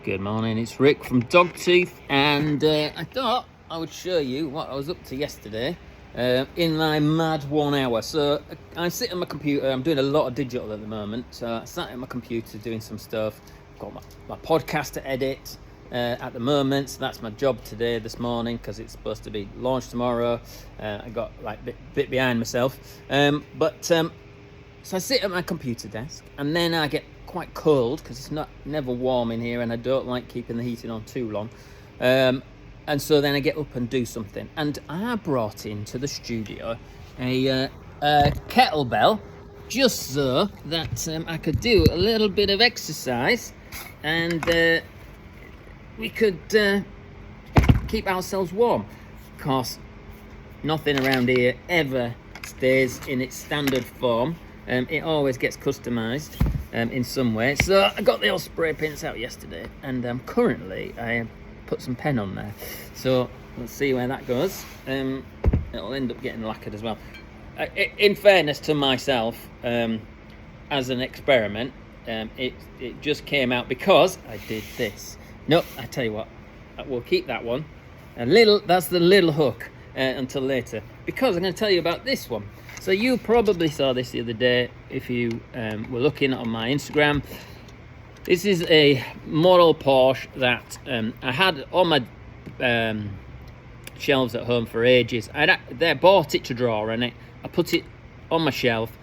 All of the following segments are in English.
Good morning, it's Rick from Dogtooth, and I thought I would show you what I was up to yesterday in my mad 1 hour. So I sit at my computer. I'm doing a lot of digital at the moment, so I sat at my computer doing some stuff. Got my podcast to edit at the moment, so that's my job today, this morning, because it's supposed to be launched tomorrow. I got like a bit behind myself, so I sit at my computer desk, and then I get quite cold because it's never warm in here, and I don't like keeping the heating on too long, and so then I get up and do something. And I brought into the studio a kettlebell just so that I could do a little bit of exercise, and we could keep ourselves warm. Of course, nothing around here ever stays in its standard form. It always gets customised in some way. So I got the old spray paints out yesterday, and currently I put some pen on there. So let's see where that goes. It'll end up getting lacquered as well. In fairness to myself, as an experiment, it just came out because I did this. No, I tell you what, we'll keep that one. That's the little hook until later, because I'm going to tell you about this one. So you probably saw this the other day if you were looking on my Instagram. This is a model Porsche that I had on my shelves at home for ages. I bought it to draw on it. I put it on my shelf.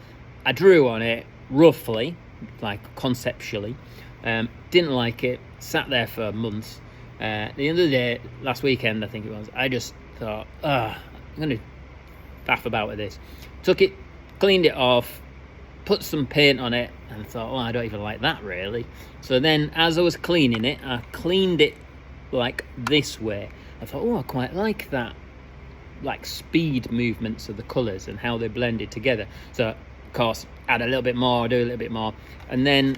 I drew on it roughly, like conceptually. Didn't like it. Sat there for months. The other day, last weekend I think it was, I just thought, I'm going to faff about with this. Took it, cleaned it off, put some paint on it, and thought, I don't even like that really. So then as I was cleaning it, I cleaned it like this way. I thought, I quite like that, like speed movements of the colours and how they blended together. So of course add a little bit more, do a little bit more, and then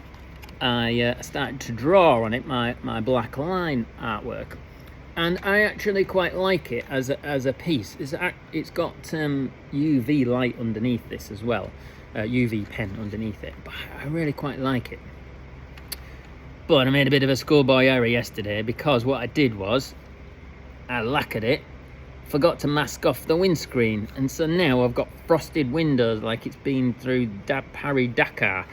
I started to draw on it my black line artwork. And I actually quite like it as a piece. It's got UV light underneath this as well, UV pen underneath it. But I really quite like it. But I made a bit of a schoolboy error yesterday, because what I did was I lacquered it, forgot to mask off the windscreen, and so now I've got frosted windows like it's been through Paris-Dakar,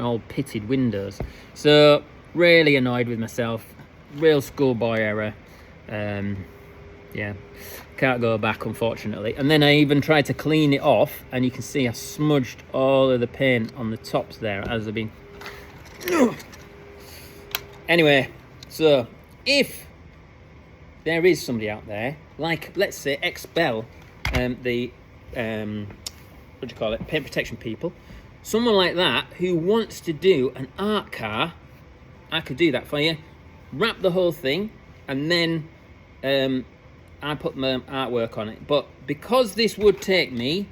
all pitted windows. So really annoyed with myself. Real schoolboy error. Can't go back, unfortunately. And then I even tried to clean it off, and you can see I smudged all of the paint on the tops there as I've been. Anyway, so if there is somebody out there, like let's say Expel, the paint protection people, someone like that who wants to do an art car, I could do that for you. Wrap the whole thing, and then I put my artwork on it. But because this would take me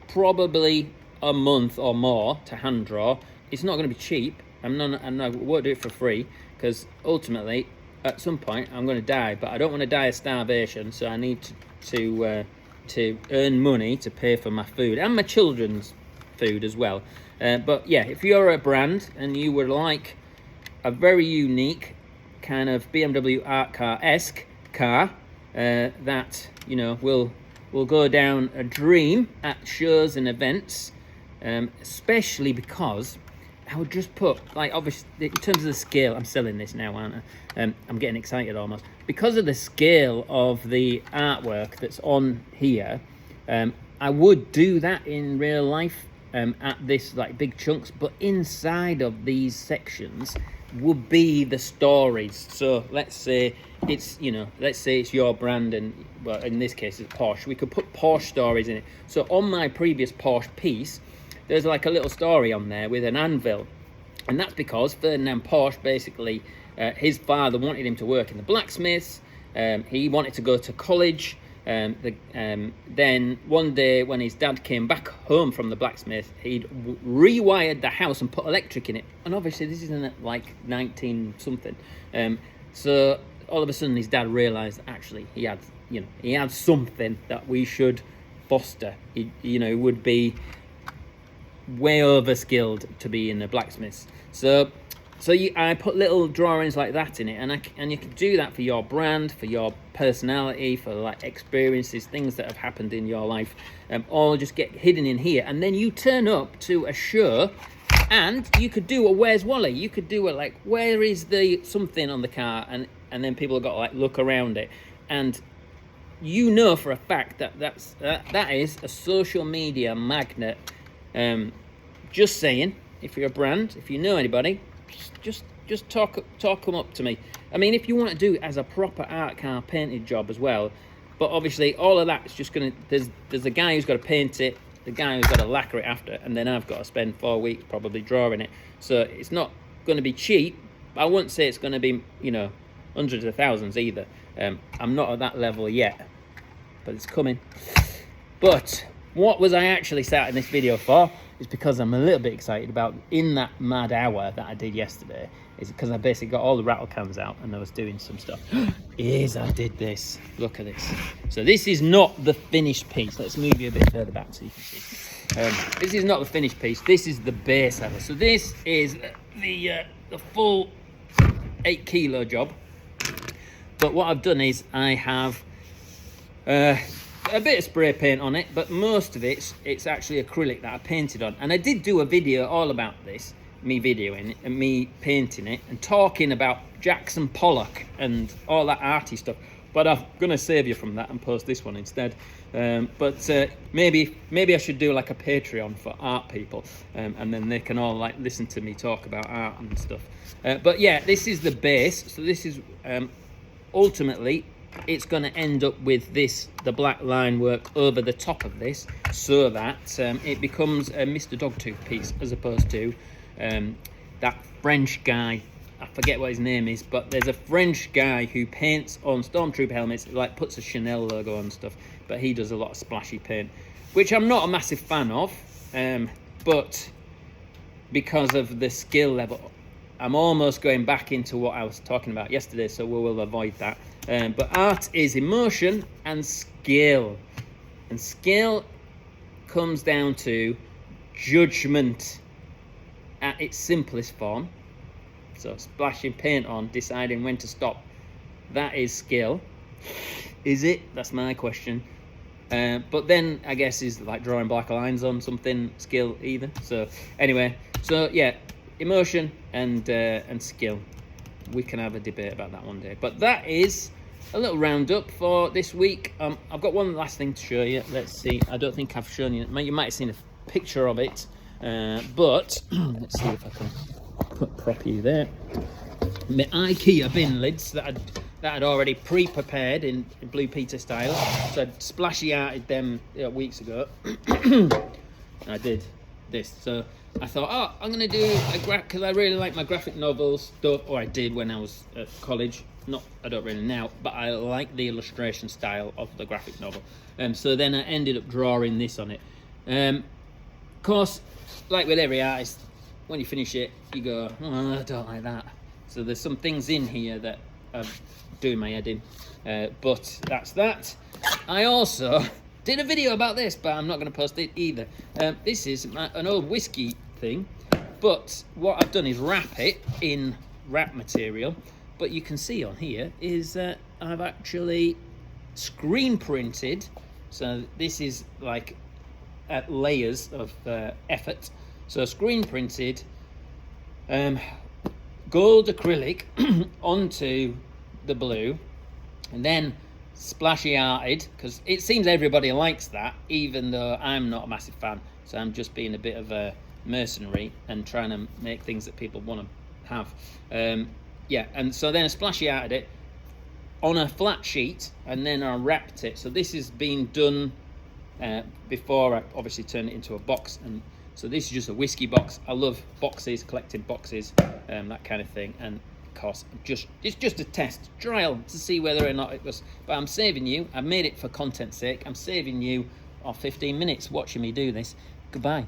probably a month or more to hand draw, it's not going to be cheap. I won't do it for free, because ultimately at some point I'm going to die, but I don't want to die of starvation, so I need to earn money to pay for my food and my children's food as well. But yeah, if you're a brand and you would like a very unique kind of BMW art car-esque car that will go down a dream at shows and events, especially because I would just put, like, obviously in terms of the scale, I'm selling this now, aren't I? I'm getting excited almost because of the scale of the artwork that's on here. I would do that in real life at this like big chunks, but inside of these sections would be the stories. So let's say it's your brand, and well, in this case it's Porsche. We could put Porsche stories in it. So on my previous Porsche piece, there's like a little story on there with an anvil, and that's because Ferdinand Porsche basically, his father wanted him to work in the blacksmiths. He wanted to go to college. Then one day when his dad came back home from the blacksmith, he'd rewired the house and put electric in it. And obviously this isn't like 19 something. So all of a sudden his dad realized actually he had something that we should foster. He would be way over skilled to be in the blacksmiths. So So I put little drawings like that in it, and you can do that for your brand, for your personality, for like experiences, things that have happened in your life, all just get hidden in here. And then you turn up to a show, and you could do a Where's Wally? You could do a like, where is the something on the car? And then people have got to like look around it, and you know for a fact that that is a social media magnet. Just saying, if you're a brand, if you know anybody, just talk them up to me. I mean, if you want to do it as a proper art car painted job as well, but obviously all of that is just gonna, there's a guy who's got to paint it, the guy who's got to lacquer it after, and then I've got to spend 4 weeks probably drawing it. So it's not going to be cheap. I wouldn't say it's going to be, you know, hundreds of thousands either. I'm not at that level yet, but it's coming. But what was I actually starting this video for? Is because I'm a little bit excited about, in that mad hour that I did yesterday, is because I basically got all the rattle cans out and I was doing some stuff. I did this. Look at this. So this is not the finished piece. Let's move you a bit further back so you can see. This is not the finished piece. This is the base of it. So this is the full 8 kilo job. But what I've done is I have a bit of spray paint on it, but most of it's actually acrylic that I painted on. And I did do a video all about this, me videoing it and me painting it and talking about Jackson Pollock and all that arty stuff. But I'm gonna save you from that and post this one instead. But maybe I should do like a Patreon for art people, and then they can all like listen to me talk about art and stuff. But yeah, this is the base. So this is ultimately, it's going to end up with the black line work over the top of this, so that it becomes a Mr. Dogtooth piece, as opposed to that French guy. I forget what his name is, but there's a French guy who paints on Stormtrooper helmets, like puts a Chanel logo on stuff, but he does a lot of splashy paint, which I'm not a massive fan of, but because of the skill level, I'm almost going back into what I was talking about yesterday, so we will avoid that. But art is emotion and skill. And skill comes down to judgment at its simplest form. So splashing paint on, deciding when to stop, that is skill. Is it? That's my question. But then I guess is like drawing black lines on something skill either. So anyway, so yeah, emotion and skill. We can have a debate about that one day. But that is a little roundup for this week. I've got one last thing to show you. Let's see. I don't think I've shown you. You might have seen a picture of it, but let's see if I can put prop you there. My IKEA bin lids that I'd already pre-prepared in Blue Peter style. So I'd splashy arted them weeks ago. I did this. So I thought, oh, I'm going to do because I really like my graphic novels stuff, or I did when I was at college. I don't really now, but I like the illustration style of the graphic novel. So then I ended up drawing this on it. Of course, like with every artist, when you finish it, you go, oh, I don't like that. So there's some things in here that I'm doing my head in. But that's that. I also did a video about this, but I'm not going to post it either. This is an old whiskey thing, but what I've done is wrap it in wrap material. But you can see on here is that I've actually screen printed. So this is like at layers of effort. So screen printed gold acrylic onto the blue, and then splashy arted, because it seems everybody likes that, even though I'm not a massive fan. So I'm just being a bit of a mercenary and trying to make things that people want to have. Yeah, and so then I splashy arted it on a flat sheet, and then I wrapped it. So this has been done before I obviously turned it into a box. And so this is just a whiskey box. I love boxes, collecting boxes, that kind of thing. And of course, it's just a test trial to see whether or not it was. But I'm saving you. I made it for content's sake. I'm saving you 15 minutes watching me do this. Goodbye.